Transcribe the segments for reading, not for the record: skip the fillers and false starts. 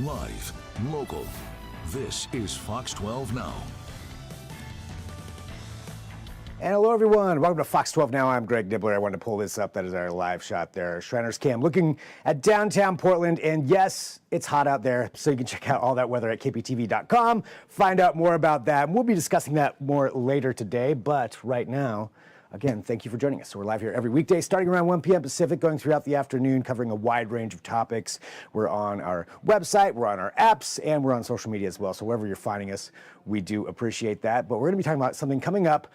Live, local. This is Fox 12 Now. And hello, everyone. Welcome to Fox 12 Now. I'm Greg Nibler. I wanted to pull this up. That is our live shot there. Shriner's Cam looking at downtown Portland. And yes, it's hot out there. So you can check out all that weather at kptv.com. Find out more about that. We'll be discussing that more later today. But right now, again, thank you for joining us. So we're live here every weekday starting around 1 p.m. Pacific, going throughout the afternoon, covering a wide range of topics. We're on our website, we're on our apps, and we're on social media as well. So wherever you're finding us, we do appreciate that. But we're going to be talking about something coming up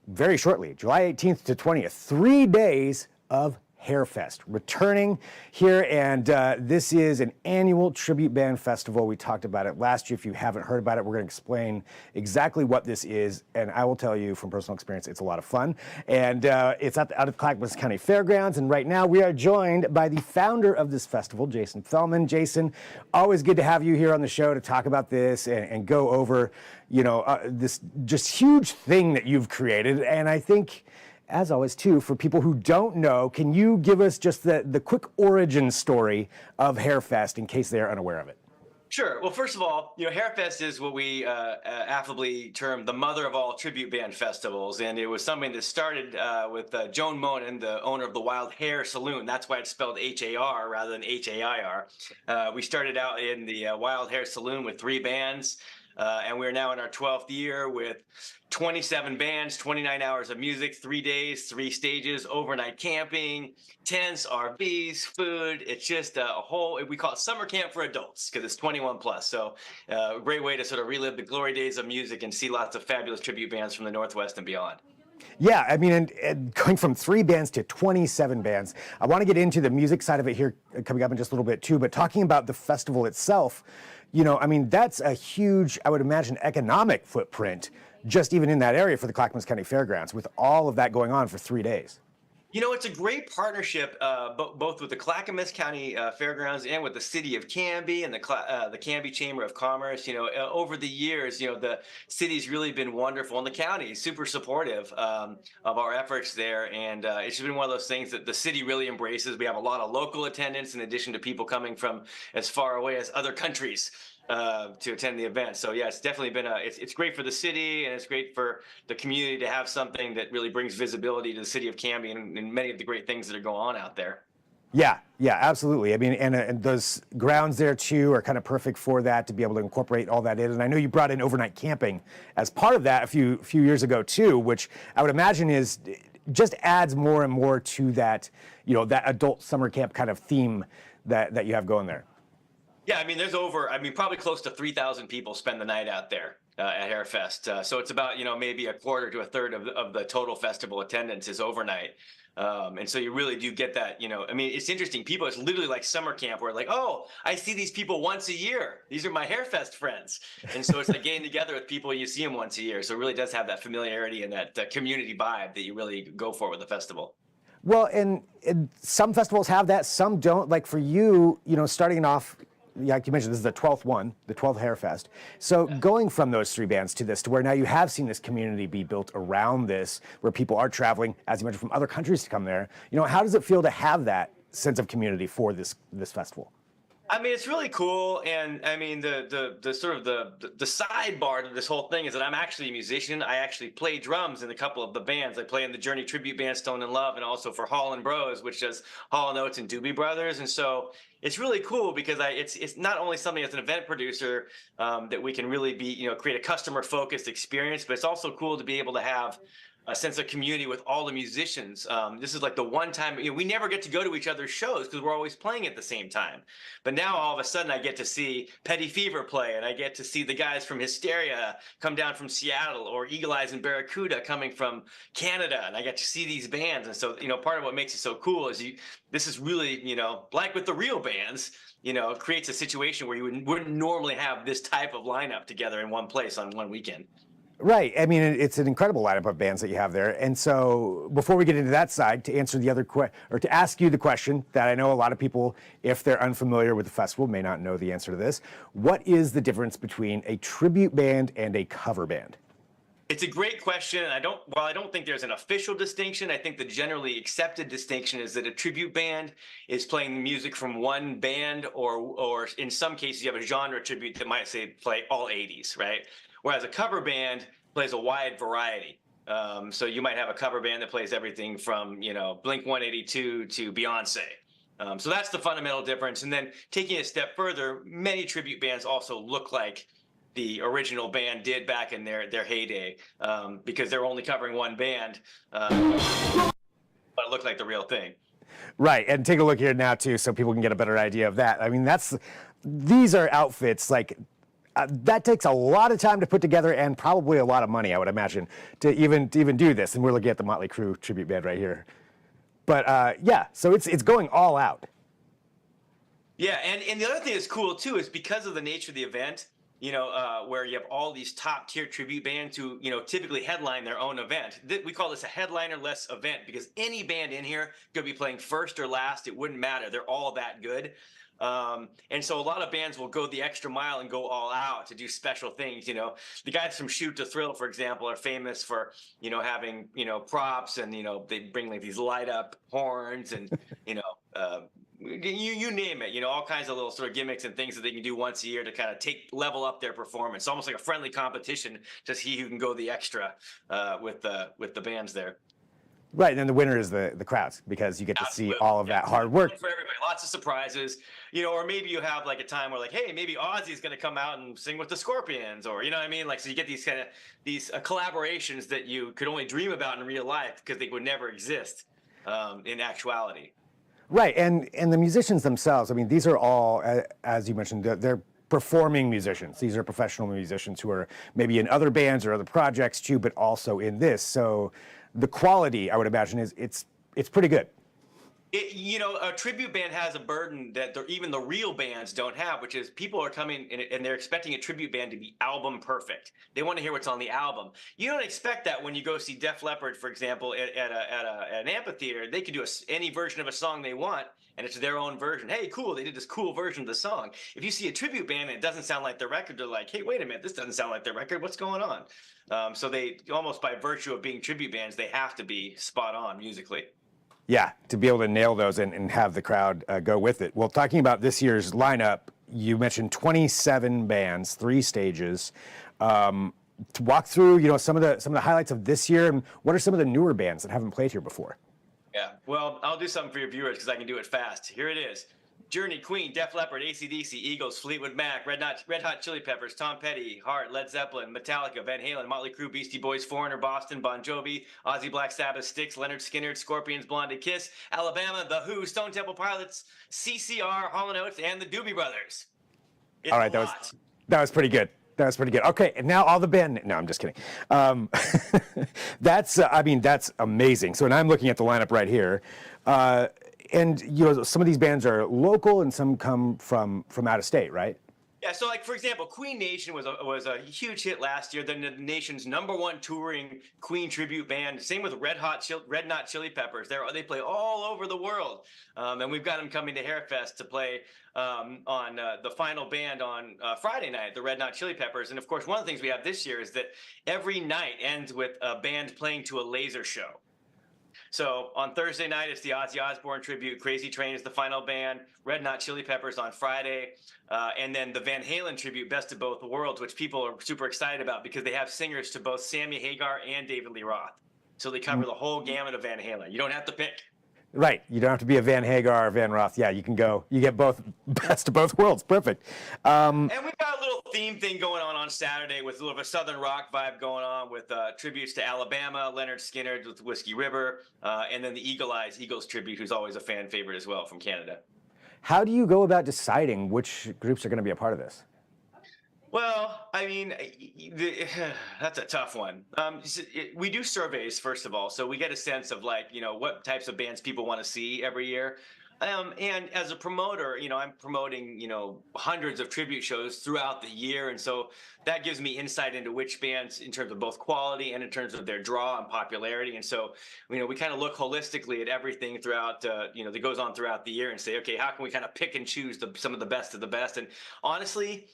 very shortly, July 18th to 20th, 3 days of HAREFEST returning here, and this is an annual tribute band festival. We talked about it last year. If you haven't heard about it, we're going to explain exactly what this is, and I will tell you from personal experience, it's a lot of fun. And it's out of Clackamas County Fairgrounds, and right now we are joined by the founder of this festival, Jason Fellman. Jason, always good to have you here on the show to talk about this and go over, you know, this just huge thing that you've created. And I think, as always, too, for people who don't know, can you give us just the quick origin story of HAREFEST in case they are unaware of it? Sure. Well, first of all, you know, HAREFEST is what we affably term the mother of all tribute band festivals, and it was something that started with Joan Monin, the owner of the Wild Hare Saloon. That's why it's spelled H-A-R rather than H-A-I-R. We started out in the Wild Hare Saloon with 3 bands. And we're now in our 12th year with 27 bands, 29 hours of music, 3 days, 3 stages, overnight camping, tents, RVs, food. It's just a whole, we call it summer camp for adults because it's 21 plus. So a great way to sort of relive the glory days of music and see lots of fabulous tribute bands from the Northwest and beyond. Yeah, I mean, and going from 3 bands to 27 bands, I want to get into the music side of it here coming up in just a little bit too, but talking about the festival itself, you know, I mean, that's a huge, I would imagine, economic footprint just even in that area for the Clackamas County Fairgrounds with all of that going on for 3 days. You know, it's a great partnership, both with the Clackamas County Fairgrounds and with the city of Canby and the Canby Chamber of Commerce. You know, over the years, you know, the city's really been wonderful, and the county is super supportive of our efforts there. And it's just been one of those things that the city really embraces. We have a lot of local attendance in addition to people coming from as far away as other countries to attend the event. So yeah, it's definitely been it's great for the city, and it's great for the community to have something that really brings visibility to the city of Canby and many of the great things that are going on out there. Yeah, absolutely. I mean, and those grounds there too are kind of perfect for that, to be able to incorporate all that in. And I know you brought in overnight camping as part of that a few years ago too, which I would imagine is just adds more and more to that, you know, that adult summer camp kind of theme that you have going there. Yeah, I mean, there's probably close to 3,000 people spend the night out there at HAREFEST. So it's about, you know, maybe a quarter to a third of the total festival attendance is overnight. And so you really do get that, you know, I mean, it's interesting. People, it's literally like summer camp where like, oh, I see these people once a year. These are my HAREFEST friends. And so it's like getting together with people, you see them once a year. So it really does have that familiarity and that community vibe that you really go for with the festival. Well, and some festivals have that, some don't. Like for you, you know, starting off, like you mentioned, this is the 12th one, the 12th HAREFEST. So going from those 3 bands to this, to where now you have seen this community be built around this, where people are traveling, as you mentioned, from other countries to come there. You know, how does it feel to have that sense of community for this festival? I mean, it's really cool, and I mean, the sort of the sidebar to this whole thing is that I'm actually a musician. I actually play drums in a couple of the bands. I play in the Journey tribute band Stone in Love, and also for Hall and Bros, which does Hall & Oates and Doobie Brothers. And so it's really cool because it's not only something as an event producer that we can really be, you know, create a customer focused experience, but it's also cool to be able to have a sense of community with all the musicians. This is like the one time, you know, we never get to go to each other's shows because we're always playing at the same time. But now all of a sudden I get to see Petty Fever play, and I get to see the guys from Hysteria come down from Seattle, or Eagle Eyes and Barracuda coming from Canada, and I get to see these bands. And so, you know, part of what makes it so cool is this is really, you know, like with the real bands, you know, it creates a situation where you wouldn't normally have this type of lineup together in one place on one weekend. Right. I mean, it's an incredible lineup of bands that you have there. And so before we get into that side, to answer the other or to ask you the question that I know a lot of people, if they're unfamiliar with the festival, may not know the answer to this. What is the difference between a tribute band and a cover band? It's a great question. While I don't think there's an official distinction, I think the generally accepted distinction is that a tribute band is playing music from one band, or in some cases you have a genre tribute that might say play all 80s, right? Whereas a cover band plays a wide variety. So you might have a cover band that plays everything from, Blink 182 to Beyonce. So that's the fundamental difference. And then taking it a step further, many tribute bands also look like the original band did back in their heyday, because they're only covering one band, but it looked like the real thing. Right, and take a look here now too, so people can get a better idea of that. I mean, these are outfits like that takes a lot of time to put together, and probably a lot of money, I would imagine, to even do this. And we're looking at the Motley Crue tribute band right here. But yeah, so it's going all out. Yeah, and the other thing that's cool too is because of the nature of the event, where you have all these top tier tribute bands who, typically headline their own event. We call this a headliner-less event because any band in here could be playing first or last. It wouldn't matter. They're all that good. And so a lot of bands will go the extra mile and go all out to do special things. The guys from Shoot to Thrill, for example, are famous for, having, props, and, they bring like these light up horns and, you name it, all kinds of little sort of gimmicks and things that they can do once a year to kind of level up their performance, almost like a friendly competition to see who can go the extra with the bands there. Right, and then the winner is the crowds, because you get to see all of that hard work. For everybody, lots of surprises, or maybe you have like a time where like, hey, maybe Ozzy's going to come out and sing with the Scorpions, or, what I mean? Like, so you get these kind of collaborations that you could only dream about in real life because they would never exist in actuality. Right, and the musicians themselves, I mean, these are all, as you mentioned, they're performing musicians. These are professional musicians who are maybe in other bands or other projects too, but also in this. So the quality, I would imagine, is it's pretty good. A tribute band has a burden that even the real bands don't have, which is people are coming and they're expecting a tribute band to be album perfect. They want to hear what's on the album. You don't expect that when you go see Def Leppard, for example, at an amphitheater. They could do any version of a song they want, and it's their own version. Hey, cool, they did this cool version of the song. If you see a tribute band and it doesn't sound like their record, they're like, hey, wait a minute, this doesn't sound like their record. What's going on? So they, almost by virtue of being tribute bands, they have to be spot on musically. Yeah, to be able to nail those and have the crowd go with it. Well, talking about this year's lineup, you mentioned 27 bands, 3 stages. To walk through, some of the highlights of this year, and what are some of the newer bands that haven't played here before? Yeah, well, I'll do something for your viewers because I can do it fast. Here it is. Journey, Queen, Def Leppard, AC/DC, Eagles, Fleetwood Mac, Red Hot Chili Peppers, Tom Petty, Heart, Led Zeppelin, Metallica, Van Halen, Motley Crue, Beastie Boys, Foreigner, Boston, Bon Jovi, Ozzy, Black Sabbath, Styx, Leonard Skinner, Scorpions, Blondie, Kiss, Alabama, The Who, Stone Temple Pilots, CCR, Hall & Oates, and the Doobie Brothers. All right, that was pretty good. That was pretty good. Okay, and now all the band. No, I'm just kidding. That's amazing. So, and I'm looking at the lineup right here. And some of these bands are local and some come from out of state, right? Yeah, so like for example, Queen Nation was a huge hit last year. They're the nation's #1 touring Queen tribute band. Same with Red Hot Chili Peppers. They play all over the world, and we've got them coming to HAREFEST to play on the final band on Friday night, the Red Hot Chili Peppers. And of course, one of the things we have this year is that every night ends with a band playing to a laser show. So on Thursday night, it's the Ozzy Osbourne tribute. Crazy Train is the final band. Red Hot Chili Peppers on Friday. And then the Van Halen tribute, Best of Both Worlds, which people are super excited about because they have singers to both Sammy Hagar and David Lee Roth. So they cover the whole gamut of Van Halen. You don't have to pick. Right. You don't have to be a Van Hagar or Van Roth. Yeah, you can go. You get both, best of both worlds. Perfect. And we've got a little theme thing going on Saturday with a little bit of Southern rock vibe going on with tributes to Alabama, Leonard Skinner with Whiskey River, and then the Eagles tribute, who's always a fan favorite as well from Canada. How do you go about deciding which groups are going to be a part of this? Well, I mean, that's a tough one. We do surveys, first of all, so we get a sense of what types of bands people want to see every year. And as a promoter, I'm promoting, hundreds of tribute shows throughout the year. And so that gives me insight into which bands in terms of both quality and in terms of their draw and popularity. And so, we kind of look holistically at everything throughout, that goes on throughout the year and say, okay, how can we kind of pick and choose some of the best of the best? And honestly,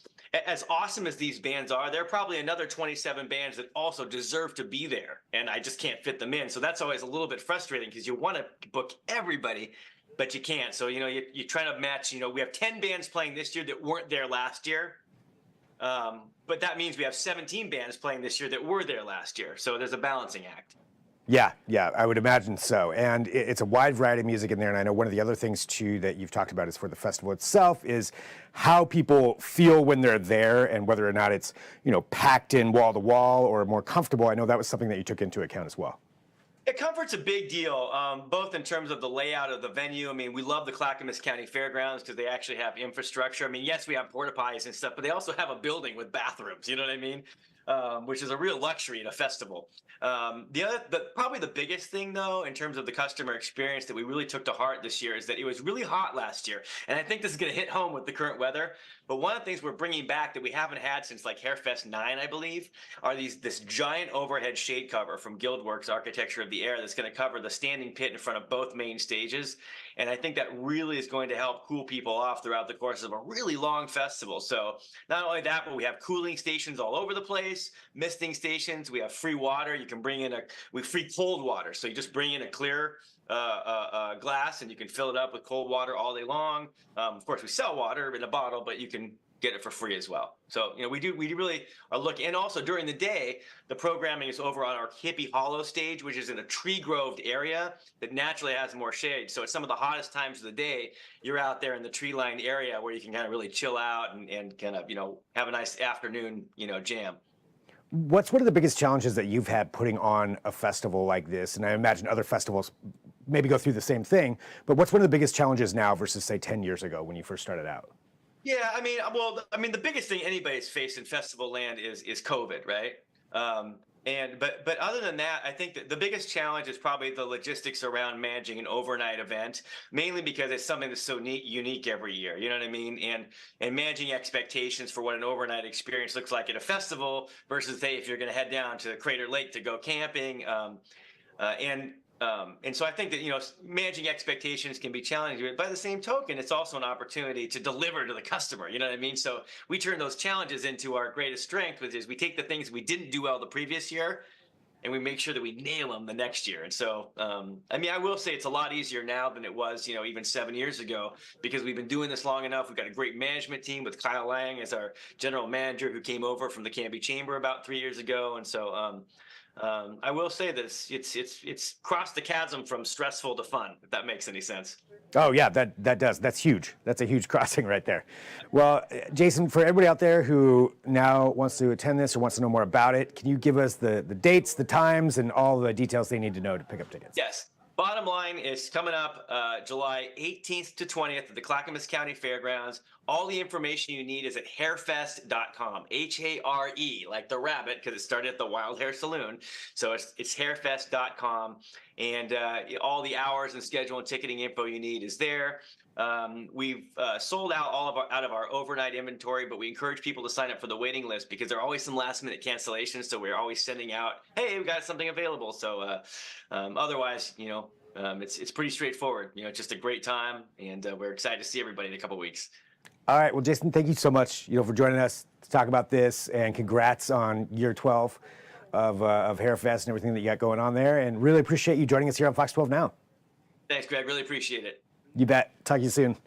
as awesome as these bands are, there are probably another 27 bands that also deserve to be there. And I just can't fit them in. So that's always a little bit frustrating because you want to book everybody, but you can't. So, you're trying to match, we have 10 bands playing this year that weren't there last year. But that means we have 17 bands playing this year that were there last year. So there's a balancing act. Yeah, I would imagine so. And it's a wide variety of music in there. And I know one of the other things, too, that you've talked about is for the festival itself is how people feel when they're there and whether or not it's, packed in wall to wall or more comfortable. I know that was something that you took into account as well. Yeah, comfort's a big deal, both in terms of the layout of the venue. I mean, we love the Clackamas County Fairgrounds because they actually have infrastructure. I mean, yes, we have porta potties and stuff, but they also have a building with bathrooms. You know what I mean? Which is a real luxury at a festival. Probably the biggest thing, though, in terms of the customer experience that we really took to heart this year is that it was really hot last year. And I think this is going to hit home with the current weather. But one of the things we're bringing back that we haven't had since like HAREFEST 9, I believe, are this giant overhead shade cover from Guildworks Architecture of the Air that's going to cover the standing pit in front of both main stages. And I think that really is going to help cool people off throughout the course of a really long festival. So not only that, but we have cooling stations all over the place, misting stations. We have free water. You can bring in free cold water. So you just bring in a clear glass and you can fill it up with cold water all day long. Of course, we sell water in a bottle, but you can get it for free as well. So, we really are looking. And also during the day, the programming is over on our Hippie Hollow stage, which is in a tree-groved area that naturally has more shade. So at some of the hottest times of the day, you're out there in the tree-lined area where you can kind of really chill out and kind of, have a nice afternoon, jam. What's one of the biggest challenges that you've had putting on a festival like this? And I imagine other festivals maybe go through the same thing, but what's one of the biggest challenges now versus, say, 10 years ago when you first started out? Yeah, the biggest thing anybody's faced in festival land is COVID, right? But other than that, I think that the biggest challenge is probably the logistics around managing an overnight event, mainly because it's something that's so unique every year. You know what I mean? And managing expectations for what an overnight experience looks like at a festival versus, say, if you're going to head down to Crater Lake to go camping, and so I think that, managing expectations can be challenging, but by the same token, it's also an opportunity to deliver to the customer. You know what I mean? So we turn those challenges into our greatest strength, which is we take the things we didn't do well the previous year and we make sure that we nail them the next year. And so, I will say it's a lot easier now than it was, even 7 years ago, because we've been doing this long enough. We've got a great management team with Kyle Lang as our general manager who came over from the Canby Chamber about 3 years ago. And so, I will say that it's crossed the chasm from stressful to fun, if that makes any sense. Oh yeah, that does. That's huge. That's a huge crossing right there. Well, Jason, for everybody out there who now wants to attend this or wants to know more about it, can you give us the dates, the times, and all the details they need to know to pick up tickets? Yes. Bottom line is coming up July 18th to 20th at the Clackamas County Fairgrounds. All the information you need is at harefest.com. H-A-R-E, like the rabbit, because it started at the Wild Hair Saloon. So it's harefest.com. And all the hours and schedule and ticketing info you need is there. We've sold out out of our overnight inventory, but we encourage people to sign up for the waiting list because there are always some last minute cancellations. So we're always sending out, hey, we've got something available. So otherwise, it's pretty straightforward. It's just a great time, and we're excited to see everybody in a couple of weeks. All right. Well, Jason, thank you so much, for joining us to talk about this, and congrats on year 12 of HAREFEST and everything that you got going on there. And really appreciate you joining us here on Fox 12 Now. Thanks, Greg. Really appreciate it. You bet. Talk to you soon.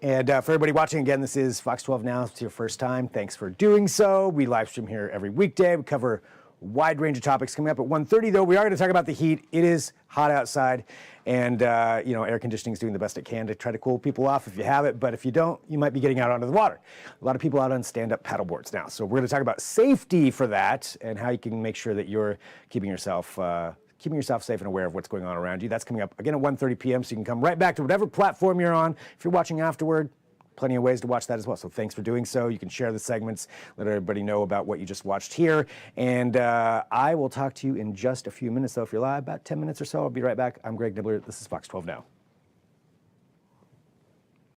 And for everybody watching, again, this is Fox 12 Now. If it's your first time, thanks for doing so. We live stream here every weekday. We cover a wide range of topics. Coming up at 1:30, though, we are going to talk about the heat. It is hot outside, and air conditioning is doing the best it can to try to cool people off if you have it. But if you don't, you might be getting out onto the water. A lot of people out on stand-up paddleboards now. So we're going to talk about safety for that and how you can make sure that you're keeping yourself safe and aware of what's going on around you. That's coming up again at 1:30 p.m. So you can come right back to whatever platform you're on. If you're watching afterward, plenty of ways to watch that as well. So thanks for doing so. You can share the segments, let everybody know about what you just watched here. And I will talk to you in just a few minutes, though. If you're live, about 10 minutes or so, I'll be right back. I'm Greg Nibler. This is Fox 12 Now.